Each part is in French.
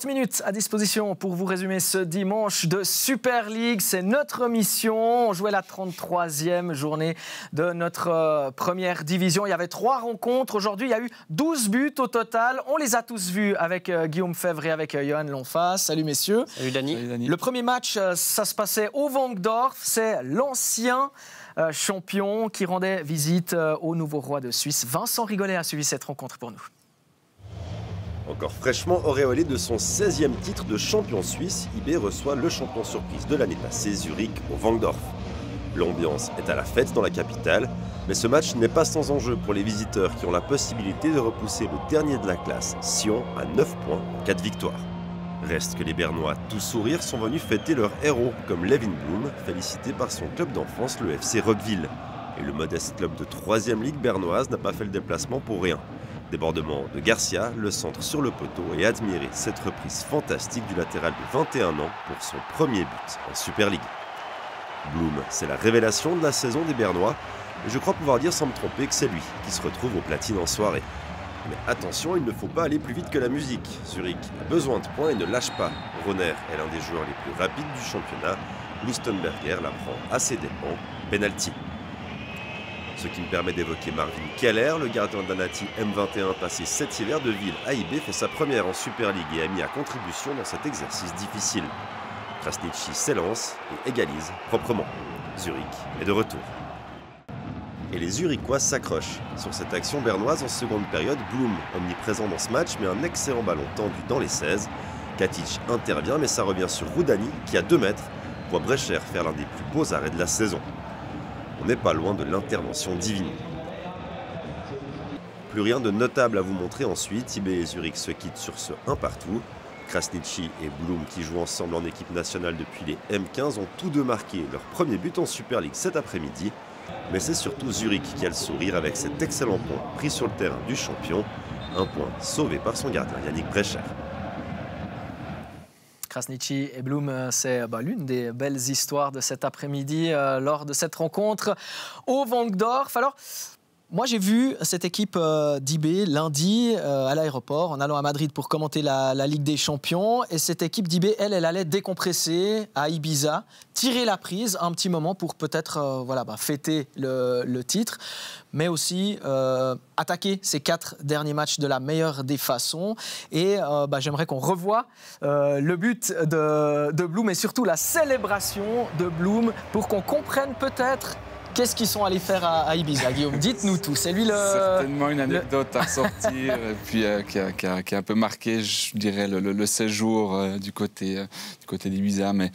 Minutes à disposition pour vous résumer ce dimanche de Super League. C'est notre mission. On jouait la 33e journée de notre première division. Il y avait 3 rencontres. Aujourd'hui, il y a eu 12 buts au total. On les a tous vus avec Guillaume Fèvre et avec Johan Lonfas. Salut messieurs. Salut Dani. Salut Dani. Le premier match, ça se passait au Wankdorf. C'est l'ancien champion qui rendait visite au nouveau roi de Suisse. Vincent Rigolet a suivi cette rencontre pour nous. Encore fraîchement auréolé de son 16e titre de champion suisse, IB reçoit le champion surprise de l'année passée, Zurich, au Wankdorf. L'ambiance est à la fête dans la capitale, mais ce match n'est pas sans enjeu pour les visiteurs qui ont la possibilité de repousser le dernier de la classe, Sion, à 9 points en cas de victoire. Reste que les Bernois, tout sourire, sont venus fêter leur héros, comme Levin Blum, félicité par son club d'enfance, le FC Rockville. Et le modeste club de 3e ligue bernoise n'a pas fait le déplacement pour rien. Débordement de Garcia, le centre sur le poteau et admirer cette reprise fantastique du latéral de 21 ans pour son premier but en Super League. Blum, c'est la révélation de la saison des Bernois et je crois pouvoir dire sans me tromper que c'est lui qui se retrouve au platine en soirée. Mais attention, il ne faut pas aller plus vite que la musique. Zurich a besoin de points et ne lâche pas. Ronner est l'un des joueurs les plus rapides du championnat. Lichtenberger la prend à ses dépens. Penalty. Ce qui me permet d'évoquer Marvin Keller, le gardien d'Anati M21 passé 7 hivers de ville à IB, fait sa première en Super League et a mis à contribution dans cet exercice difficile. Krasniqi s'élance et égalise proprement. Zurich est de retour. Et les Zurichois s'accrochent. Sur cette action bernoise en seconde période, Blum, omniprésent dans ce match, met un excellent ballon tendu dans les 16. Katic intervient mais ça revient sur Rudani qui, à 2 mètres, voit Brecher faire l'un des plus beaux arrêts de la saison. On n'est pas loin de l'intervention divine. Plus rien de notable à vous montrer ensuite. IB et Zurich se quittent sur ce 1 partout. Krasniqi et Blum, qui jouent ensemble en équipe nationale depuis les M15, ont tous deux marqué leur premier but en Super League cet après-midi. Mais c'est surtout Zurich qui a le sourire avec cet excellent point pris sur le terrain du champion. Un point sauvé par son gardien Yannick Brecher. Krasniqi et Blum, c'est l'une des belles histoires de cet après-midi lors de cette rencontre au Wankdorf. Alors, moi, j'ai vu cette équipe d'IB lundi à l'aéroport en allant à Madrid pour commenter la Ligue des Champions. Et cette équipe d'IB, elle allait décompresser à Ibiza, tirer la prise un petit moment pour peut-être fêter le titre, mais aussi attaquer ces 4 derniers matchs de la meilleure des façons. Et j'aimerais qu'on revoie le but de Blum et surtout la célébration de Blum pour qu'on comprenne peut-être qu'est-ce qu'ils sont allés faire à Ibiza, Guillaume? Dites-nous tout. C'est lui certainement une anecdote à ressortir, et puis qui a un peu marqué, je dirais, le séjour du côté d'Ibiza. Mais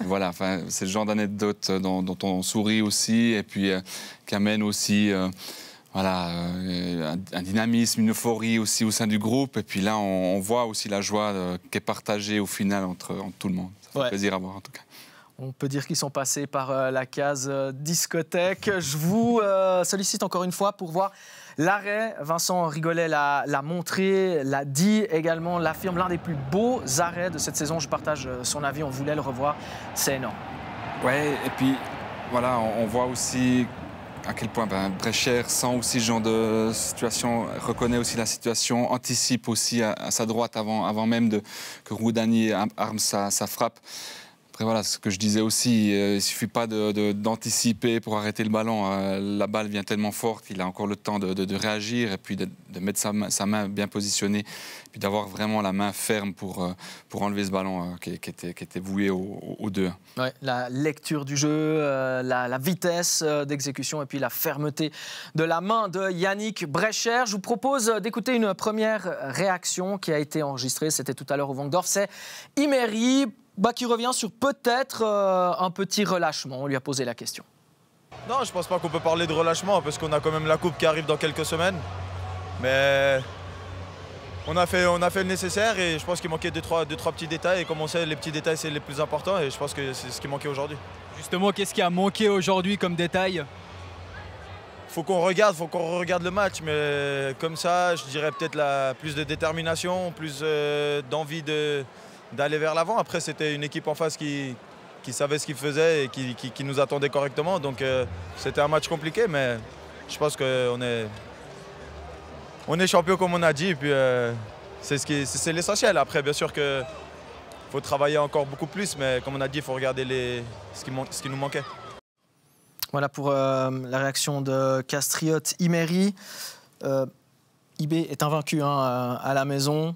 voilà, c'est le genre d'anecdote dont on sourit aussi, et puis qui amène aussi un dynamisme, une euphorie aussi au sein du groupe. Et puis là, on voit aussi la joie qui est partagée au final entre tout le monde. Ça fait plaisir à voir en tout cas. On peut dire qu'ils sont passés par la case discothèque. Je vous sollicite encore une fois pour voir l'arrêt. Vincent Rigolet l'a montré, l'a dit également, l'affirme, l'un des plus beaux arrêts de cette saison. Je partage son avis, on voulait le revoir. C'est énorme. Ouais, et puis voilà, on voit aussi à quel point Brecher sent aussi ce genre de situation, reconnaît aussi la situation, anticipe aussi à sa droite avant même que Rudani arme sa frappe. Après, voilà, ce que je disais aussi, il ne suffit pas d'anticiper pour arrêter le ballon. La balle vient tellement forte qu'il a encore le temps de réagir et puis de mettre sa main bien positionnée, puis d'avoir vraiment la main ferme pour enlever ce ballon qui était voué au 2-1. Ouais, la lecture du jeu, la vitesse d'exécution et puis la fermeté de la main de Yannick Brecher. Je vous propose d'écouter une première réaction qui a été enregistrée, c'était tout à l'heure au Wankdorf. C'est Imeri. qui revient sur peut-être un petit relâchement. On lui a posé la question. Non, je pense pas qu'on peut parler de relâchement parce qu'on a quand même la coupe qui arrive dans quelques semaines. Mais on a fait le nécessaire et je pense qu'il manquait deux, trois petits détails. Et comme on sait, les petits détails, c'est les plus importants et je pense que c'est ce qui manquait aujourd'hui. Justement, qu'est-ce qui a manqué aujourd'hui comme détail? Faut qu'on regarde le match, mais comme ça, je dirais peut-être plus de détermination, plus d'envie d'aller vers l'avant. Après, c'était une équipe en face qui savait ce qu'il faisait et qui nous attendait correctement. Donc c'était un match compliqué, mais je pense qu'on est champion comme on a dit. Et puis c'est l'essentiel. Après, bien sûr qu'il faut travailler encore beaucoup plus, mais comme on a dit, il faut regarder ce qui nous manquait. Voilà pour la réaction de Castriote Imeri. IB est invaincu à la maison.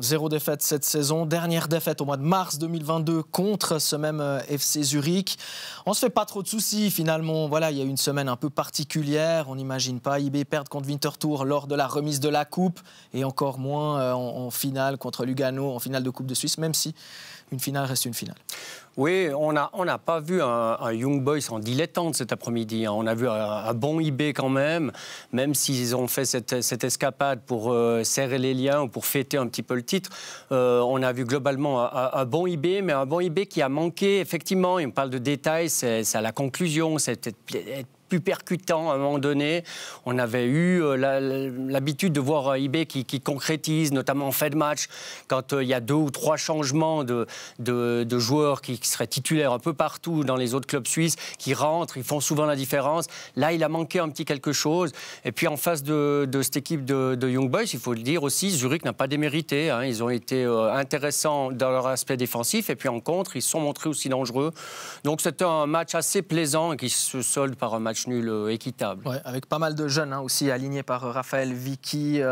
0 défaite cette saison. Dernière défaite au mois de mars 2022 contre ce même FC Zurich. On ne se fait pas trop de soucis finalement. Voilà, il y a eu une semaine un peu particulière. On n'imagine pas IB perdre contre Winterthur lors de la remise de la coupe et encore moins en finale contre Lugano, en finale de Coupe de Suisse, même si une finale reste une finale. Oui, on n'a pas vu un Young Boys en dilettante cet après-midi. On a vu un bon IB quand même s'ils ont fait cette escapade pour serrer les liens ou pour fêter un petit peu le titre. On a vu globalement un bon IB, mais un bon IB qui a manqué, effectivement, on parle de détails, c'est à la conclusion, c'est peut-être plus percutant à un moment donné. On avait eu l'habitude de voir IB qui concrétise, notamment en fin de match, quand il y a 2 ou 3 changements de joueurs qui seraient titulaires un peu partout dans les autres clubs suisses, qui rentrent, ils font souvent la différence. Là, il a manqué un petit quelque chose. Et puis en face de cette équipe de Young Boys, il faut le dire aussi, Zurich n'a pas démérité. Ils ont été intéressants dans leur aspect défensif. Et puis en contre, ils se sont montrés aussi dangereux. Donc c'était un match assez plaisant qui se solde par un match nul équitable. Ouais, avec pas mal de jeunes aussi alignés par Raphaël Vicky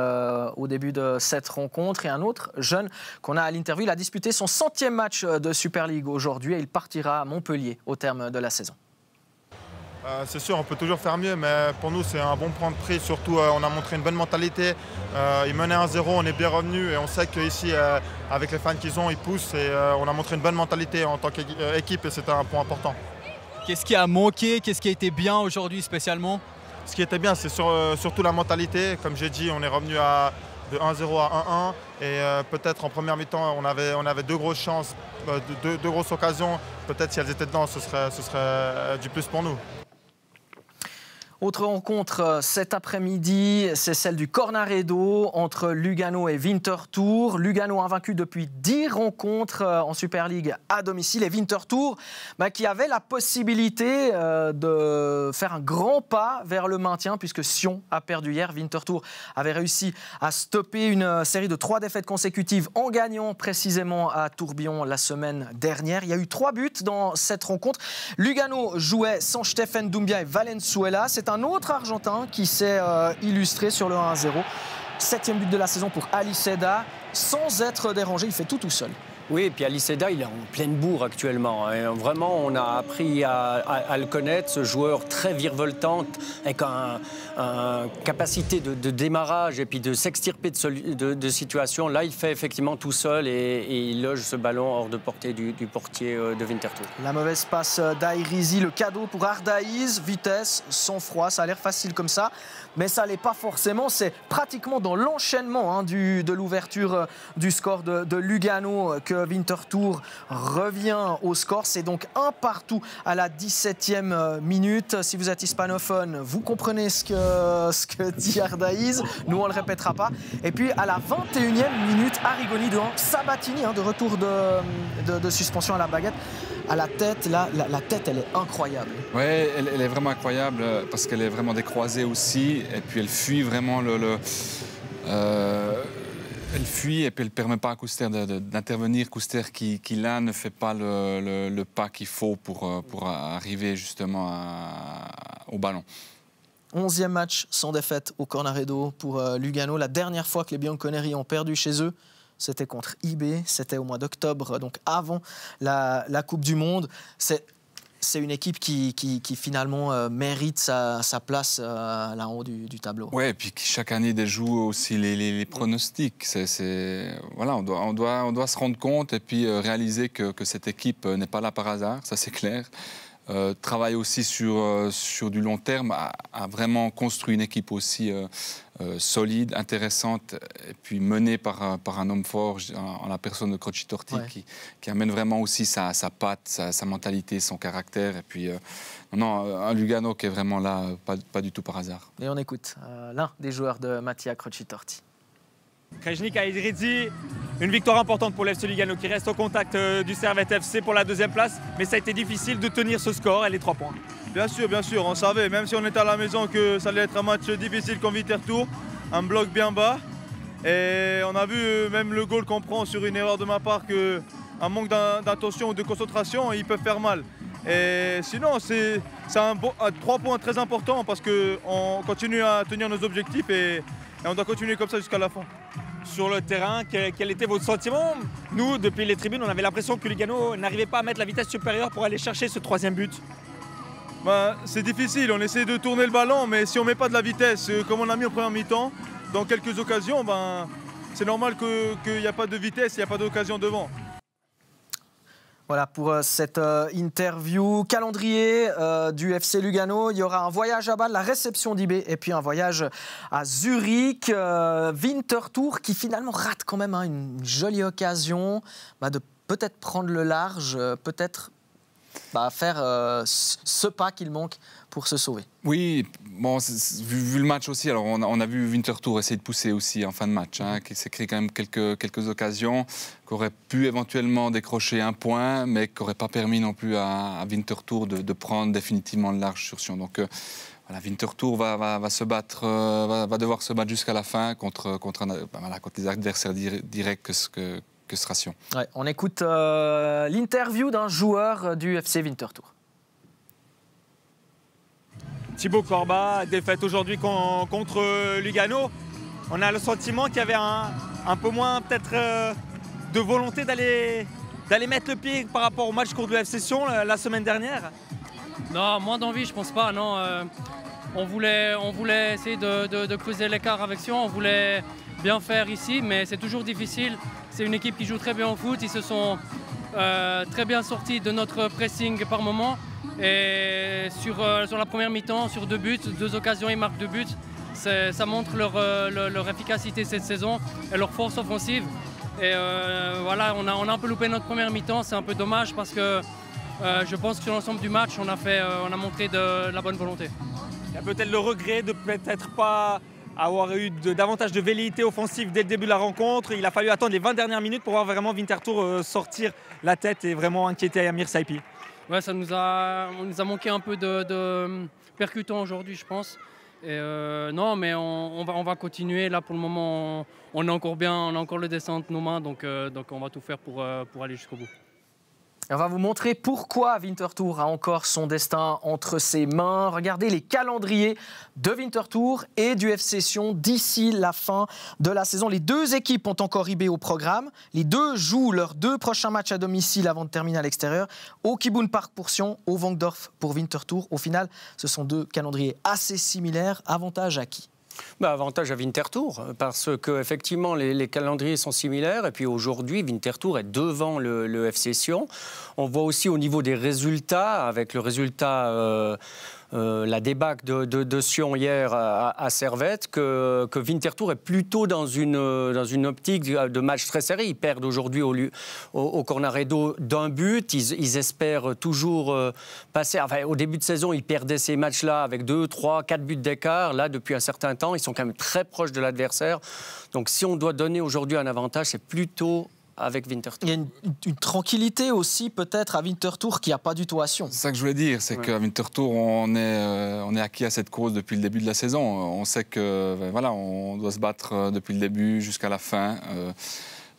au début de cette rencontre. Et un autre jeune qu'on a à l'interview, il a disputé son 100e match de Super League aujourd'hui et il partira à Montpellier au terme de la saison. C'est sûr, on peut toujours faire mieux, mais pour nous, c'est un bon point de prix. Surtout, on a montré une bonne mentalité. Ils menaient 1-0, on est bien revenus et on sait qu'ici, avec les fans qu'ils ont, ils poussent. Et on a montré une bonne mentalité en tant qu'équipe et c'était un point important. Qu'est-ce qui a manqué? Qu'est-ce qui a été bien aujourd'hui spécialement? Ce qui était bien, c'est surtout la mentalité. Comme j'ai dit, on est revenu de 1-0 à 1-1. Et peut-être en première mi-temps, on avait 2 grosses chances, 2 grosses occasions. Peut-être si elles étaient dedans, ce serait du plus pour nous. Autre rencontre cet après-midi, c'est celle du Cornaredo entre Lugano et Winterthur. Lugano invaincu depuis 10 rencontres en Super League à domicile et Winterthur qui avait la possibilité de faire un grand pas vers le maintien puisque Sion a perdu hier. Winterthur avait réussi à stopper une série de 3 défaites consécutives en gagnant précisément à Tourbillon la semaine dernière. Il y a eu 3 buts dans cette rencontre. Lugano jouait sans Stephen Doumbia et Valenzuela. C'est un autre Argentin qui s'est illustré sur le 1-0. 7e but de la saison pour Ali Seda, sans être dérangé, il fait tout seul. Oui, et puis Ali Seda, il est en pleine bourre actuellement. Et vraiment, on a appris à le connaître, ce joueur très virevoltant, avec une capacité de démarrage et puis de s'extirper de situations. Là, il fait effectivement tout seul et il loge ce ballon hors de portée du portier de Winterthur. La mauvaise passe d'Airizi, le cadeau pour Ardaïz, vitesse, sang-froid, ça a l'air facile comme ça, mais ça l'est pas forcément. C'est pratiquement dans l'enchaînement de l'ouverture du score de Lugano que Winterthur revient au score. C'est donc 1-1 à la 17e minute. Si vous êtes hispanophone, vous comprenez ce que dit Ardaïz. Nous, on ne le répétera pas. Et puis, à la 21e minute, Arrigoni devant Sabatini, de retour de suspension à la baguette. À la tête, là, la tête, elle est incroyable. Oui, elle est vraiment incroyable parce qu'elle est vraiment décroisée aussi. Et puis, elle fuit vraiment elle fuit et puis elle ne permet pas à Couster d'intervenir. Couster qui là ne fait pas le pas qu'il faut pour arriver justement au ballon. 11e match sans défaite au Cornaredo pour Lugano. La dernière fois que les Bianconeri ont perdu chez eux, c'était contre IB, c'était au mois d'octobre, donc avant la Coupe du Monde. C'est c'est une équipe qui finalement mérite sa place là en haut du tableau. Oui, et puis qui chaque année déjoue aussi les pronostics. Voilà, on doit se rendre compte et puis réaliser que cette équipe n'est pas là par hasard, ça c'est clair. Travaille aussi sur du long terme, a vraiment construit une équipe aussi solide, intéressante, et puis menée par un homme fort, en la personne de Croci Torti, qui amène vraiment aussi sa patte, sa mentalité, son caractère. Et puis, un Lugano qui est vraiment là, pas du tout par hasard. Et on écoute l'un des joueurs de Mattia Croci Torti. Krajnik a dit une victoire importante pour l'FC Lugano qui reste au contact du Servette FC pour la 2e place. Mais ça a été difficile de tenir ce score et les 3 points. Bien sûr, on savait, même si on était à la maison, que ça allait être un match difficile comme Winterthur, un bloc bien bas. Et on a vu même le goal qu'on prend sur une erreur de ma part, qu'un manque d'attention ou de concentration, ils peuvent faire mal. Et sinon, c'est 3 points très importants parce qu'on continue à tenir nos objectifs et on doit continuer comme ça jusqu'à la fin. Sur le terrain, quel était votre sentiment? Nous, depuis les tribunes, on avait l'impression que Lugano n'arrivait pas à mettre la vitesse supérieure pour aller chercher ce 3e but. C'est difficile, on essaie de tourner le ballon, mais si on ne met pas de la vitesse, comme on a mis en première mi-temps, dans quelques occasions, c'est normal qu'il n'y a pas de vitesse, il n'y a pas d'occasion devant. Voilà pour cette interview. Calendrier du FC Lugano. Il y aura un voyage à Bâle, la réception d'IB et puis un voyage à Zurich. Winterthur qui finalement rate quand même une jolie occasion de peut-être prendre le large, peut-être faire ce pas qu'il manque pour se sauver. Oui, bon, vu le match aussi, alors on a vu Winterthur essayer de pousser aussi en fin de match, qui s'est créé quand même quelques occasions, qui auraient pu éventuellement décrocher un point, mais qui n'auraient pas permis non plus à Winterthur de prendre définitivement le large sur Sion. Donc voilà, Winterthur va devoir se battre jusqu'à la fin contre les adversaires directs que sera Sion. Ouais, on écoute l'interview d'un joueur du FC Winterthur. Thibaut Corba, défaite aujourd'hui contre Lugano. On a le sentiment qu'il y avait un peu moins peut-être de volonté d'aller mettre le pied par rapport au match contre le FC Sion la semaine dernière. Non, moins d'envie, je pense pas. Non, on voulait essayer de creuser l'écart avec Sion. On voulait bien faire ici, mais c'est toujours difficile. C'est une équipe qui joue très bien au foot. Ils se sont très bien sortis de notre pressing par moment. Et sur la première mi-temps, sur 2 buts, 2 occasions, ils marquent 2 buts. Ça montre leur efficacité cette saison et leur force offensive. Et voilà, on a un peu loupé notre première mi-temps. C'est un peu dommage parce que je pense que sur l'ensemble du match, on a montré de la bonne volonté. Il y a peut-être le regret de peut-être pas avoir eu davantage de velléité offensive dès le début de la rencontre. Il a fallu attendre les 20 dernières minutes pour voir vraiment Winterthur sortir la tête et vraiment inquiéter Amir Saipi. Ouais, on nous a manqué un peu de percutant aujourd'hui, je pense. Et non, mais on va continuer. Là, pour le moment, on est encore bien, on a encore le dessin entre nos mains, donc on va tout faire pour aller jusqu'au bout. On va vous montrer pourquoi Winterthur a encore son destin entre ses mains. Regardez les calendriers de Winterthur et du FC Sion d'ici la fin de la saison. Les 2 équipes ont encore IB au programme. Les 2 jouent leurs 2 prochains matchs à domicile avant de terminer à l'extérieur. Au Kibun Park pour Sion, au Vangdorf pour Winterthur. Au final, ce sont 2 calendriers assez similaires. Avantage à qui ? Avantage à Winterthur, parce qu'effectivement, les calendriers sont similaires. Et puis aujourd'hui, Winterthur est devant le FC Sion. On voit aussi au niveau des résultats, avec le résultat, la débâcle de Sion hier à Servette, que Winterthur est plutôt dans une optique de match très serré. Ils perdent aujourd'hui au Cornaredo d'1 but. Ils espèrent toujours passer. Enfin, au début de saison, ils perdaient ces matchs-là avec 2, 3, 4 buts d'écart. Là, depuis un certain temps, ils sont quand même très proches de l'adversaire. Donc, si on doit donner aujourd'hui un avantage, c'est plutôt avec Winterthur. Il y a une tranquillité aussi peut-être à Winterthur qui n'y a pas du tout à Sion. C'est ça que je voulais dire, c'est qu'à Winterthur, on est acquis à cette cause depuis le début de la saison. On sait que voilà, on doit se battre depuis le début jusqu'à la fin.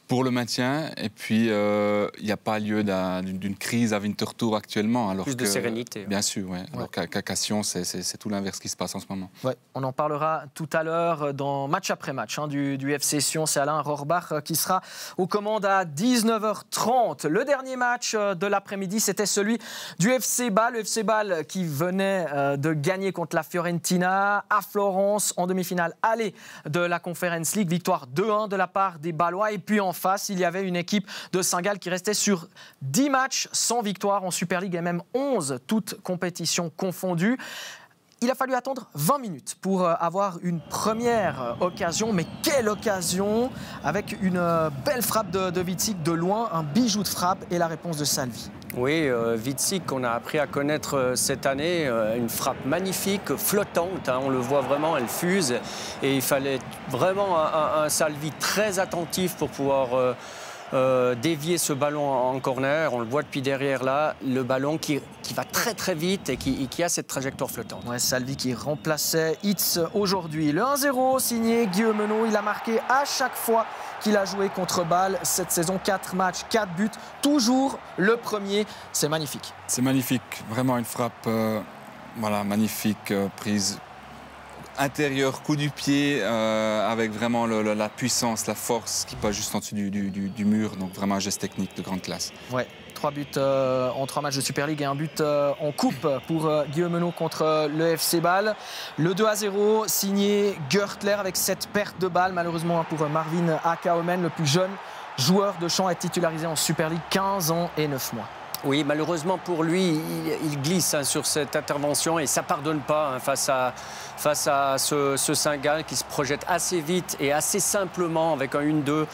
pour le maintien. Et puis, il n'y a pas lieu d'une crise à Winterthur actuellement. Alors plus de sérénité. Bien sûr, ouais. Alors qu'à Sion, c'est tout l'inverse qui se passe en ce moment. Ouais, on en parlera tout à l'heure dans match après match du FC Sion. C'est Alain Rohrbach qui sera aux commandes à 19h30. Le dernier match de l'après-midi, c'était celui du FC Bâle. Le FC Bâle qui venait de gagner contre la Fiorentina à Florence en demi-finale aller de la Conference League. Victoire 2-1 de la part des Bâlois. Et puis en face, il y avait une équipe de Saint-Gall qui restait sur 10 matchs sans victoire en Super League et même 11, toutes compétitions confondues. Il a fallu attendre 20 minutes pour avoir une première occasion. Mais quelle occasion! Avec une belle frappe de Witsik de loin, un bijou de frappe et la réponse de Salvi. Oui, Witsik, qu'on a appris à connaître cette année, une frappe magnifique, flottante, hein, on le voit vraiment, elle fuse. Et il fallait vraiment un Salvi très attentif pour pouvoir dévier ce ballon en corner. On le voit depuis derrière là, le ballon qui va très très vite et qui a cette trajectoire flottante. Ouais, Salvi qui remplaçait Hitz aujourd'hui. Le 1-0 signé Guillaume Menot, il a marqué à chaque fois qu'il a joué contre Bâle cette saison. 4 matchs, 4 buts, toujours le premier. C'est magnifique. C'est magnifique, vraiment une frappe voilà, magnifique, prise intérieur, coup du pied, avec vraiment la puissance, la force qui passe juste en dessous du mur. Donc vraiment un geste technique de grande classe. Ouais, 3 buts en 3 matchs de Super League et un but en coupe pour Guillaume Menot contre le FC Bâle. Le 2-0 signé Görtler avec cette perte de balle, malheureusement pour Marvin Akaomen, le plus jeune joueur de champ, est titularisé en Super League, 15 ans et 9 mois. Oui, malheureusement pour lui, il glisse hein, sur cette intervention et ça ne pardonne pas hein, face à ce Saint-Gall qui se projette assez vite et assez simplement avec un 1-2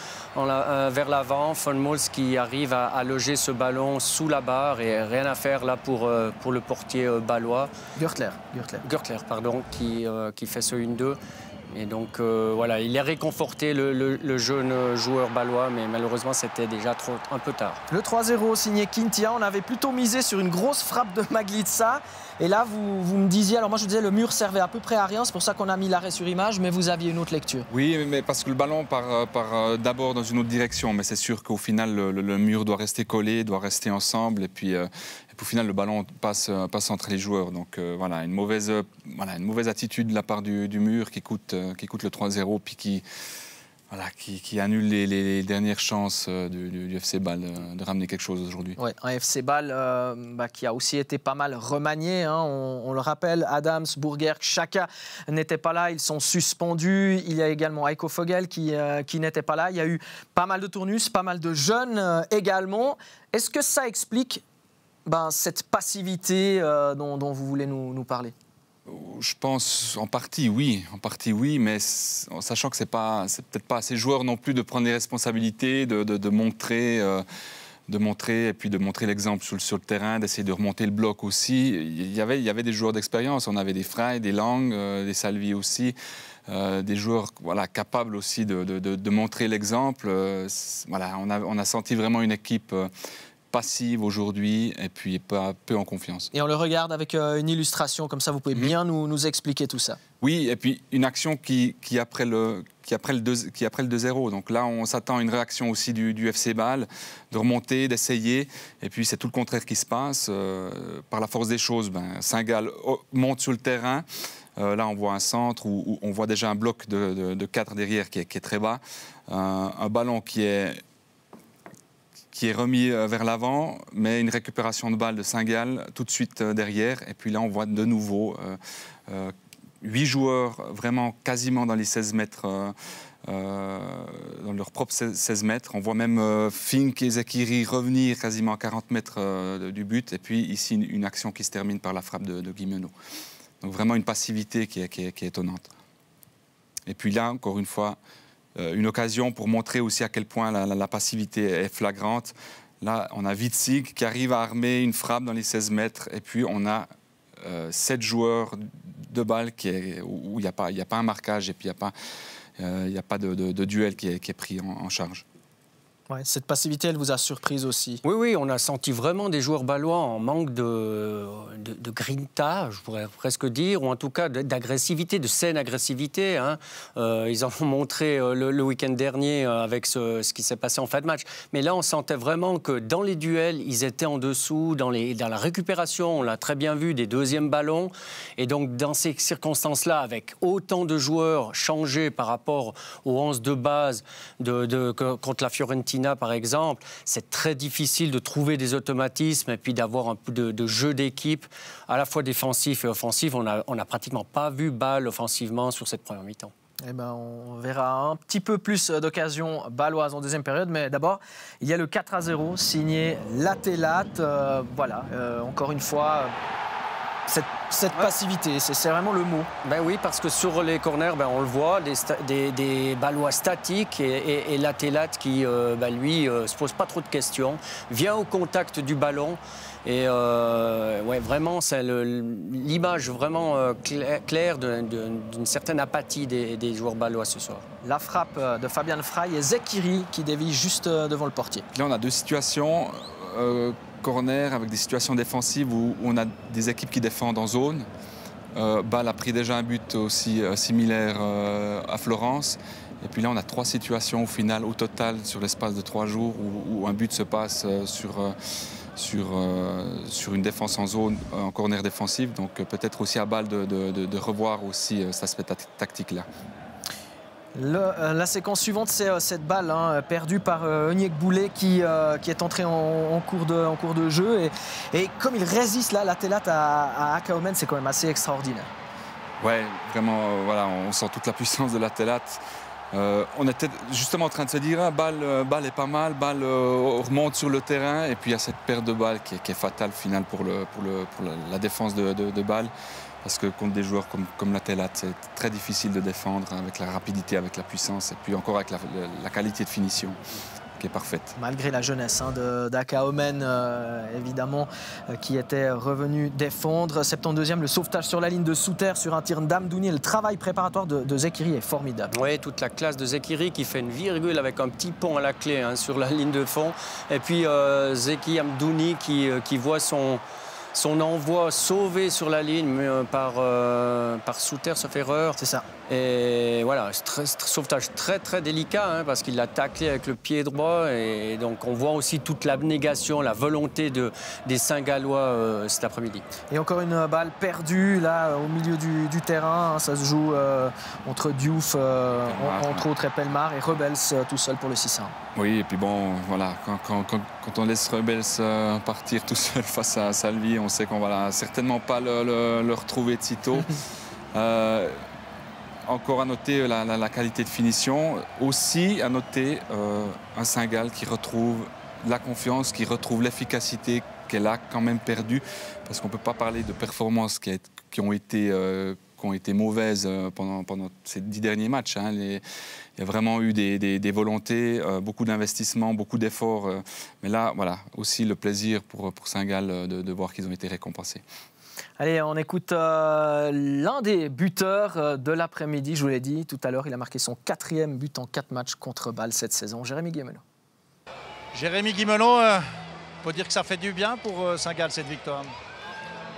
vers l'avant. Von Mols qui arrive à loger ce ballon sous la barre et rien à faire là pour le portier bâlois. Görtler, pardon, qui fait ce 1-2. Et donc voilà, il est réconforté le jeune joueur bâlois, mais malheureusement c'était déjà un peu tard. Le 3-0 signé Quintia, on avait plutôt misé sur une grosse frappe de Maglitsa. Et là vous me disiez, alors moi je vous disais le mur servait à peu près à rien, c'est pour ça qu'on a mis l'arrêt sur image, mais vous aviez une autre lecture. Oui, mais parce que le ballon part d'abord dans une autre direction, mais c'est sûr qu'au final le mur doit rester collé, doit rester ensemble, et puis au final le ballon passe entre les joueurs. Donc voilà, une mauvaise attitude de la part du mur qui coûte le 3-0, puis qui annule les dernières chances du FC Bâle de ramener quelque chose aujourd'hui. Ouais, un FC Bâle qui a aussi été pas mal remanié. Hein. On le rappelle, Adams, Burger, Xhaka n'étaient pas là, ils sont suspendus. Il y a également Heiko Vogel qui n'était pas là. Il y a eu pas mal de tournus, pas mal de jeunes également. Est-ce que ça explique cette passivité dont vous voulez nous parler? Je pense en partie oui, mais en sachant que c'est peut-être pas à ces joueurs non plus de prendre les responsabilités, de montrer et puis de montrer l'exemple sur le terrain, d'essayer de remonter le bloc aussi. Il y avait des joueurs d'expérience, on avait des Frey, des Lang, des Salvi aussi, des joueurs capables aussi de montrer l'exemple. On a senti vraiment une équipe passive aujourd'hui et puis peu en confiance. Et on le regarde avec une illustration, comme ça vous pouvez bien nous expliquer tout ça. Oui, et puis une action qui après le 2-0. Donc là, on s'attend à une réaction aussi du FC Bâle, de remonter, d'essayer. Et puis c'est tout le contraire qui se passe. Par la force des choses, Saint-Gall monte sur le terrain. Là, on voit un centre où on voit déjà un bloc de 4 derrière qui est très bas. Un ballon qui est remis vers l'avant, mais une récupération de balle de Saint-Gall tout de suite derrière. Et puis là, on voit de nouveau 8 joueurs vraiment quasiment dans les 16 mètres, dans leur propre 16 mètres. On voit même Fink et Zakiri revenir quasiment à 40 mètres du but. Et puis ici, une action qui se termine par la frappe de Guy Menot. Donc vraiment une passivité qui est étonnante. Et puis là, encore une fois, une occasion pour montrer aussi à quel point la passivité est flagrante. Là, on a Witsik qui arrive à armer une frappe dans les 16 mètres. Et puis, on a 7 joueurs de balle où il n'y a pas un marquage et puis il n'y a pas de duel qui est pris en charge. Ouais, cette passivité, elle vous a surprise aussi? Oui, on a senti vraiment des joueurs bâlois en manque de grinta, je pourrais presque dire, ou en tout cas d'agressivité, de saine agressivité. Hein. Ils en ont montré le week-end dernier avec ce qui s'est passé en fin de match. Mais là, on sentait vraiment que dans les duels, ils étaient en dessous, dans la récupération, on l'a très bien vu, des deuxièmes ballons. Et donc, dans ces circonstances-là, avec autant de joueurs changés par rapport aux 11 de base contre la Fiorentina, par exemple, c'est très difficile de trouver des automatismes et puis d'avoir un peu de jeu d'équipe, à la fois défensif et offensif. On n'a pratiquement pas vu Bâle offensivement sur cette première mi-temps. Eh ben, on verra un petit peu plus d'occasions bâloises en deuxième période. Mais d'abord, il y a le 4-0 signé Latelat. Voilà, encore une fois... Cette passivité, c'est vraiment le mot. Ben oui, parce que sur les corners, on le voit, des Bâlois statiques et Latelat qui, lui, se pose pas trop de questions, vient au contact du ballon. Et ouais, vraiment, c'est l'image vraiment claire d'une certaine apathie des joueurs bâlois ce soir. La frappe de Fabian Frey et Zekiri qui dévie juste devant le portier. Là, on a deux situations. Corner avec des situations défensives où on a des équipes qui défendent en zone. Bâle a pris déjà un but aussi similaire à Florence. Et puis là, on a 3 situations au final, au total, sur l'espace de 3 jours, où un but se passe sur une défense en zone, en corner défensif. Donc peut-être aussi à Bâle de revoir aussi cet aspect tactique-là. La séquence suivante, c'est cette balle perdue par Onyek Boulet qui est entré en cours de jeu. Et comme il résiste là, Latelat à Akaomen, c'est quand même assez extraordinaire. Ouais, vraiment, voilà, on sent toute la puissance de Latelat. On était justement en train de se dire, Bâle est pas mal, Bâle remonte sur le terrain. Et puis il y a cette perte de balle qui est fatale au final pour la défense de Bâle. Parce que contre des joueurs comme Latelat, c'est très difficile de défendre avec la rapidité, avec la puissance et puis encore avec la qualité de finition qui est parfaite. Malgré la jeunesse d'Akaomen, évidemment, qui était revenu défendre. 72e, le sauvetage sur la ligne de Souter sur un tir d'Amdouni. Le travail préparatoire de Zekiri est formidable. Oui, toute la classe de Zekiri qui fait une virgule avec un petit pont à la clé sur la ligne de fond. Et puis Zeki Amdouni qui voit son envoi sauvé sur la ligne par Souter, sauf erreur. C'est ça. Et voilà, sauvetage très très délicat parce qu'il l'a taclé avec le pied droit. Et donc on voit aussi toute l'abnégation, la volonté des Saint-Gallois cet après-midi. Et encore une balle perdue là au milieu du terrain. Ça se joue entre Diouf, entre autres, et Pelmar, et Rebels tout seul pour le 6-1. Oui, et puis bon, voilà, quand on laisse Rebels partir tout seul face à Salvi, on sait qu'on va certainement pas le retrouver de sitôt. Encore à noter la qualité de finition. Aussi à noter un Saint-Gall qui retrouve la confiance, qui retrouve l'efficacité qu'elle a quand même perdue. Parce qu'on ne peut pas parler de performances qui ont été mauvaises pendant ces 10 derniers matchs. Il y a vraiment eu des volontés, beaucoup d'investissements, beaucoup d'efforts. Mais là, voilà, aussi le plaisir pour Saint-Gall de voir qu'ils ont été récompensés. Allez, on écoute l'un des buteurs de l'après-midi. Je vous l'ai dit tout à l'heure, il a marqué son 4e but en 4 matchs contre Bâle cette saison. Jérémy Guimelot. Jérémy Guimelot, faut dire que ça fait du bien pour Saint-Gall cette victoire.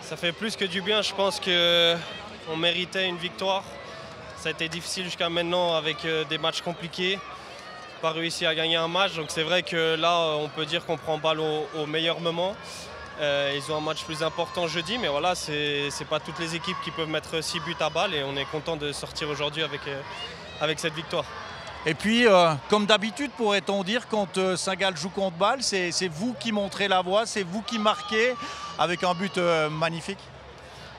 Ça fait plus que du bien. Je pense qu'on méritait une victoire. Ça a été difficile jusqu'à maintenant avec des matchs compliqués. Pas réussi à gagner un match. Donc c'est vrai que là, on peut dire qu'on prend Bâle au meilleur moment. Ils ont un match plus important jeudi, mais voilà, c'est pas toutes les équipes qui peuvent mettre 6 buts à Bâle et on est content de sortir aujourd'hui avec cette victoire. Et puis, comme d'habitude, pourrait-on dire, quand Saint-Gall joue contre Bâle, c'est vous qui montrez la voie, c'est vous qui marquez avec un but magnifique.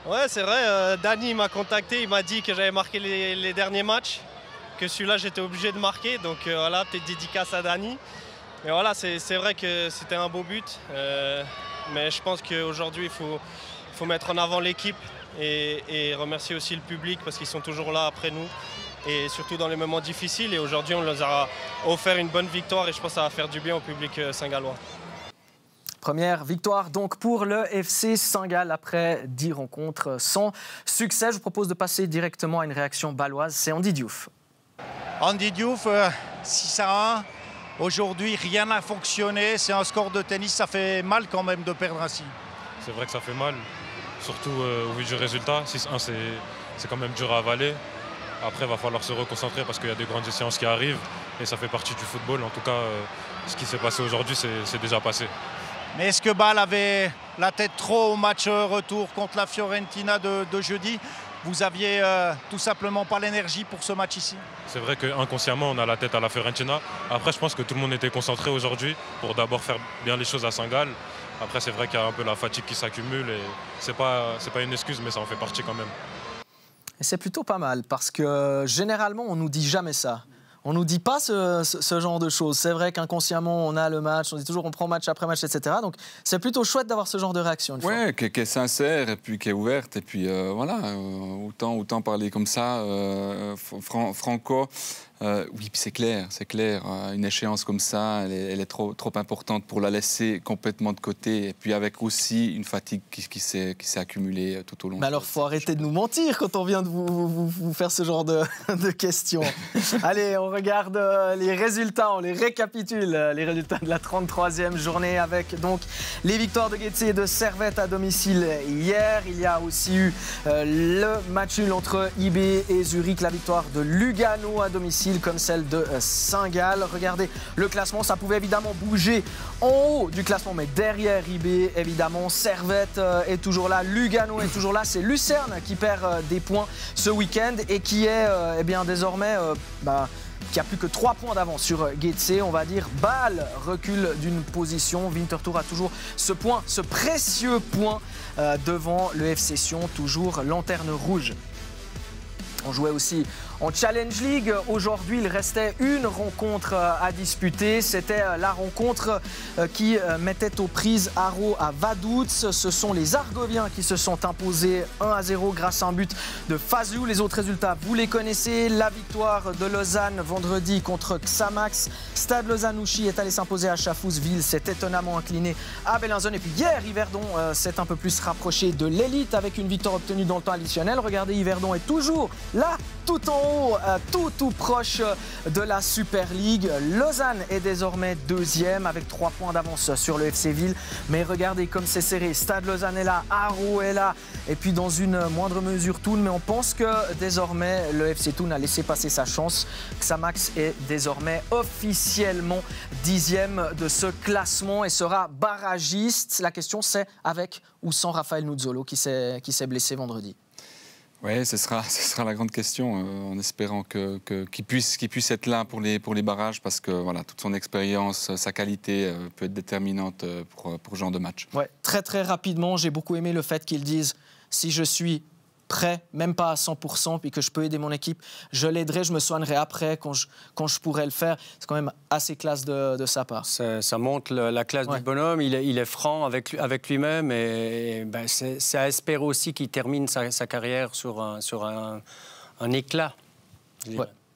Ouais, c'est vrai, Dany m'a contacté, il m'a dit que j'avais marqué les derniers matchs, que celui-là j'étais obligé de marquer, donc voilà, peut-être dédicace à Dany. Mais voilà, c'est vrai que c'était un beau but. Mais je pense qu'aujourd'hui, il faut mettre en avant l'équipe et remercier aussi le public parce qu'ils sont toujours là après nous. Et surtout dans les moments difficiles. Et aujourd'hui, on leur a offert une bonne victoire et je pense que ça va faire du bien au public saint-gallois. Première victoire donc pour le FC Saint-Gall après 10 rencontres sans succès. Je vous propose de passer directement à une réaction bâloise. C'est Andy Diouf. Andy Diouf, 6-1. Aujourd'hui, rien n'a fonctionné. C'est un score de tennis. Ça fait mal quand même de perdre ainsi. C'est vrai que ça fait mal, surtout au vu du résultat. 6-1, c'est quand même dur à avaler. Après, il va falloir se reconcentrer parce qu'il y a des grandes échéances qui arrivent et ça fait partie du football. En tout cas, ce qui s'est passé aujourd'hui, c'est déjà passé. Mais est-ce que Bâle avait la tête trop au match retour contre la Fiorentina de jeudi? Vous aviez tout simplement pas l'énergie pour ce match ici? C'est vrai qu'inconsciemment, on a la tête à la Fiorentina. Après, je pense que tout le monde était concentré aujourd'hui pour d'abord faire bien les choses à Saint-Gall. Après, c'est vrai qu'il y a un peu la fatigue qui s'accumule et c'est pas une excuse, mais ça en fait partie quand même. Et c'est plutôt pas mal parce que généralement, on nous dit jamais ça. On nous dit pas ce genre de choses. C'est vrai qu'inconsciemment, on a le match, on dit toujours on prend match après match, etc. Donc c'est plutôt chouette d'avoir ce genre de réaction. Oui, qui est sincère et puis qui est ouverte. Et puis voilà, autant parler comme ça, Franco. Oui, c'est clair. Une échéance comme ça, elle est trop importante pour la laisser complètement de côté. Et puis avec aussi une fatigue qui s'est accumulée tout au long. Mais alors, il faut arrêter de nous mentir quand on vient de vous faire ce genre de questions. Allez, on regarde les résultats, on les récapitule. Les résultats de la 33e journée avec donc les victoires de Getse et de Servette à domicile hier. Il y a aussi eu le match nul entre IB et Zurich, la victoire de Lugano à domicile comme celle de Saint-Gall. Regardez le classement, ça pouvait évidemment bouger en haut du classement, mais derrière IB, évidemment, Servette est toujours là, Lugano est toujours là. C'est Lucerne qui perd des points ce week-end et qui est eh bien, désormais... qui a plus que 3 points d'avance sur Getse. On va dire Bâle recule d'une position. Winterthur a toujours ce précieux point devant le FC Sion, toujours lanterne rouge. On jouait aussi en Challenge League. Aujourd'hui, il restait une rencontre à disputer. C'était la rencontre qui mettait aux prises Haro à Vaduz. Ce sont les Argoviens qui se sont imposés 1-0 grâce à un but de Fazlou. Les autres résultats, vous les connaissez. La victoire de Lausanne vendredi contre Xamax. Stade Lausanne-Ouchy est allé s'imposer à Schaffhousville. S'est étonnamment incliné à Bellinzone. Et puis hier, Yverdon s'est un peu plus rapproché de l'élite avec une victoire obtenue dans le temps additionnel. Regardez, Yverdon est toujours là, tout en haut, tout proche de la Super League. Lausanne est désormais deuxième avec 3 points d'avance sur le FC Ville. Mais regardez comme c'est serré. Stade Lausanne est là, Haro est là. Et puis dans une moindre mesure Thun. Mais on pense que désormais le FC Thun a laissé passer sa chance. Xamax est désormais officiellement 10e de ce classement et sera barragiste. La question c'est avec ou sans Raphaël Nuzzolo qui s'est blessé vendredi. Oui, ce sera la grande question, en espérant qu'il puisse être là pour les barrages, parce que voilà, toute son expérience, sa qualité peut être déterminante pour ce genre de match. Ouais, très rapidement, j'ai beaucoup aimé le fait qu'ils disent si je suis prêt, même pas à 100%, puis que je peux aider mon équipe, je l'aiderai, je me soignerai après quand je pourrai le faire. C'est quand même assez classe de sa part. Ça montre la classe du bonhomme, il est franc avec lui-même et ben c'est à espérer aussi qu'il termine sa carrière sur un éclat.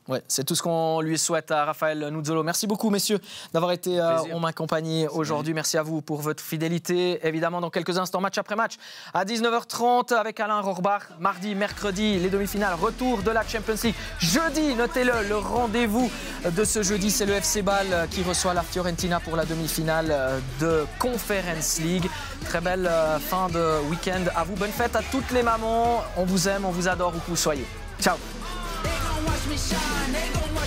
Ouais, c'est tout ce qu'on lui souhaite à Raphaël Nuzzolo. Merci beaucoup, messieurs, d'avoir été en ma compagnie aujourd'hui. Merci à vous pour votre fidélité. Évidemment, dans quelques instants, match après match, à 19h30 avec Alain Rohrbach. Mardi, mercredi, les demi-finales, retour de la Champions League. Jeudi, notez-le, le rendez-vous de ce jeudi, c'est le FC Bâle qui reçoit la Fiorentina pour la demi-finale de Conference League. Très belle fin de week-end à vous. Bonne fête à toutes les mamans. On vous aime, on vous adore où que vous soyez. Ciao. Watch me shine, they gon'